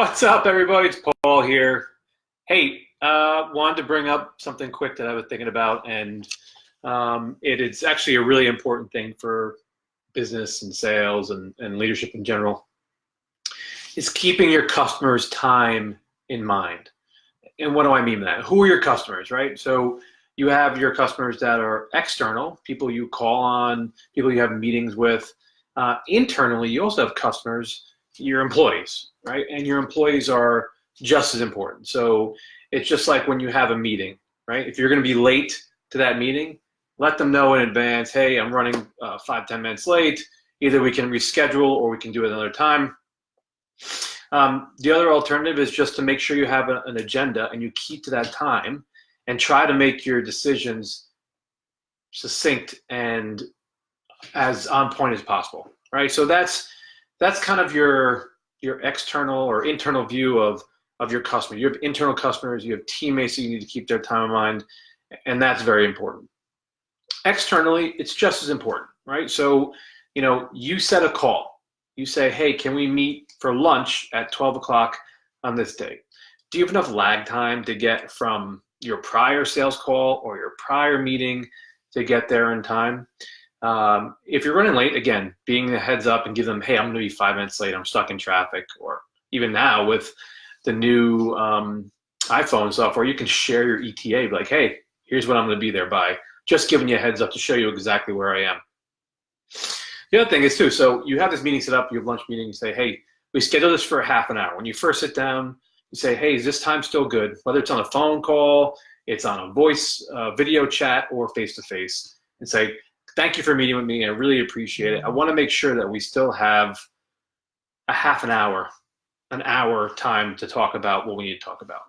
What's up, everybody? It's Paul here. Hey, wanted to bring up something quick that I was thinking about, and it is actually a really important thing for business and sales and leadership in general, is keeping your customers' time in mind. And what do I mean by that? Who are your customers, right? So you have your customers that are external, people you call on, people you have meetings with. Internally, you also have customers, your employees, right? And your employees are just as important. So it's just like when you have a meeting, right? If you're going to be late to that meeting, let them know in advance, hey, I'm running 5-10 minutes late. Either we can reschedule or we can do it another time. The other alternative is just to make sure you have an agenda and you keep to that time and try to make your decisions succinct and as on point as possible, right? So that's kind of your external or internal view of your customer. You have internal customers, you have teammates that you need to keep their time in mind, and that's very important. Externally, it's just as important, right? So, you set a call. You say, hey, can we meet for lunch at 12 o'clock on this day? Do you have enough lag time to get from your prior sales call or your prior meeting to get there in time? If you're running late, again, being a heads up and give them, hey, I'm gonna be 5 minutes late, I'm stuck in traffic. Or even now with the new iPhone software, you can share your ETA, like, hey, here's what I'm gonna be there by. Just giving you a heads up to show you exactly where I am. The other thing is too, so you have this meeting set up, you have lunch meeting, you say, hey, we schedule this for half an hour. When you first sit down, you say, hey, is this time still good? Whether it's on a phone call, it's on a voice, video chat, or face-to-face, and say, thank you for meeting with me. I really appreciate it. I want to make sure that we still have a half an hour time to talk about what we need to talk about.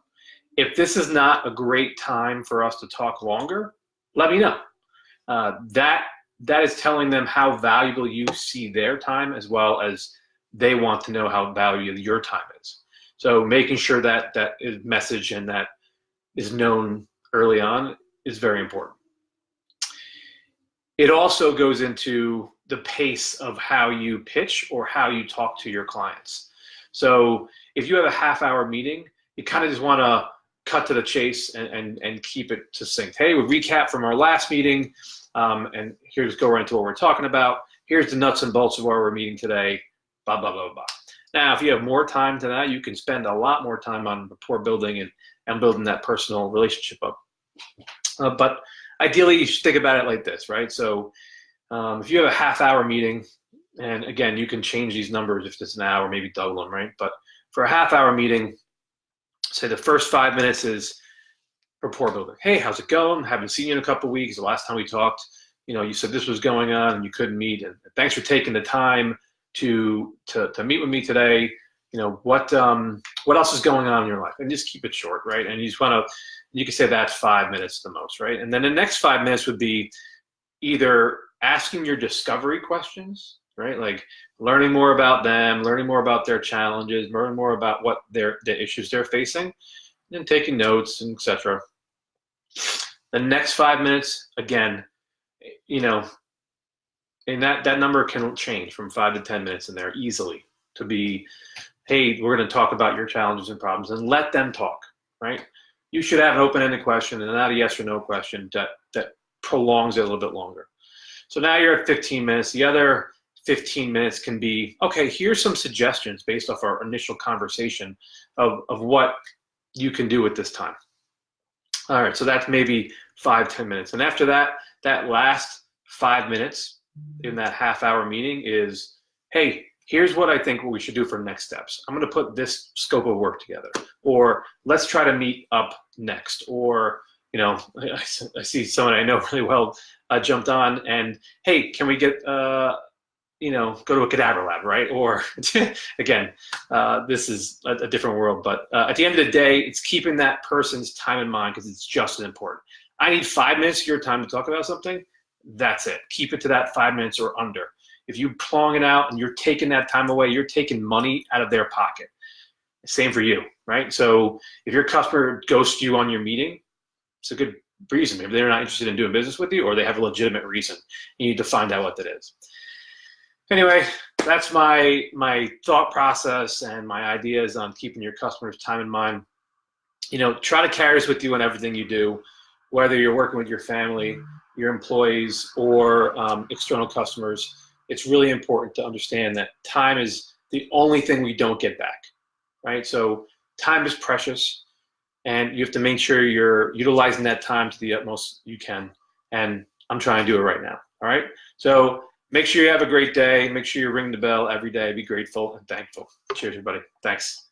If this is not a great time for us to talk longer, let me know. That is telling them how valuable you see their time, as well as they want to know how valuable your time is. So making sure that is message and that is known early on is very important. It also goes into the pace of how you pitch or how you talk to your clients. So if you have a half-hour meeting, you kind of just want to cut to the chase and keep it succinct. Hey, we recap from our last meeting, and here's go right into what we're talking about. Here's the nuts and bolts of why we're meeting today, blah, blah, blah, blah. Now, if you have more time to that, you can spend a lot more time on rapport building and building that personal relationship up. But ideally, you should think about it like this, right? So if you have a half-hour meeting, and again, you can change these numbers if it's an hour, maybe double them, right? But for a half-hour meeting, say the first 5 minutes is rapport building. Hey, how's it going? Haven't seen you in a couple of weeks. The last time we talked, you said this was going on and you couldn't meet. And thanks for taking the time to meet with me today. What else is going on in your life? And just keep it short, right? And you just want to. You can say that's 5 minutes the most, right? And then the next 5 minutes would be either asking your discovery questions, right? Like learning more about them, learning more about their challenges, learning more about what the issues they're facing, and then taking notes, and etc. The next 5 minutes, again, and that number can change from 5 to 10 minutes in there easily to be, hey, we're going to talk about your challenges and problems, and let them talk, right? You should have an open-ended question and not a yes or no question that prolongs it a little bit longer. So now you're at 15 minutes. The other 15 minutes can be, okay, here's some suggestions based off our initial conversation of what you can do at this time. All right, so that's maybe 5-10 minutes. And after that, that last 5 minutes in that half-hour meeting is, hey, here's what I think we should do for next steps. I'm going to put this scope of work together, or let's try to meet up next. Or, I see someone I know really well jumped on and, hey, can we get, go to a cadaver lab, right? Or again, this is a different world, but at the end of the day, it's keeping that person's time in mind because it's just as important. I need 5 minutes of your time to talk about something. That's it. Keep it to that 5 minutes or under. If you prolong it out and you're taking that time away, you're taking money out of their pocket. Same for you, right? So if your customer ghosts you on your meeting, it's a good reason. Maybe they're not interested in doing business with you, or they have a legitimate reason. You need to find out what that is. Anyway, that's my thought process and my ideas on keeping your customers' time in mind. Try to carry this with you in everything you do, whether you're working with your family, your employees, or external customers. It's really important to understand that time is the only thing we don't get back, right? So time is precious, and you have to make sure you're utilizing that time to the utmost you can. And I'm trying to do it right now. All right. So make sure you have a great day. Make sure you ring the bell every day. Be grateful and thankful. Cheers, everybody. Thanks.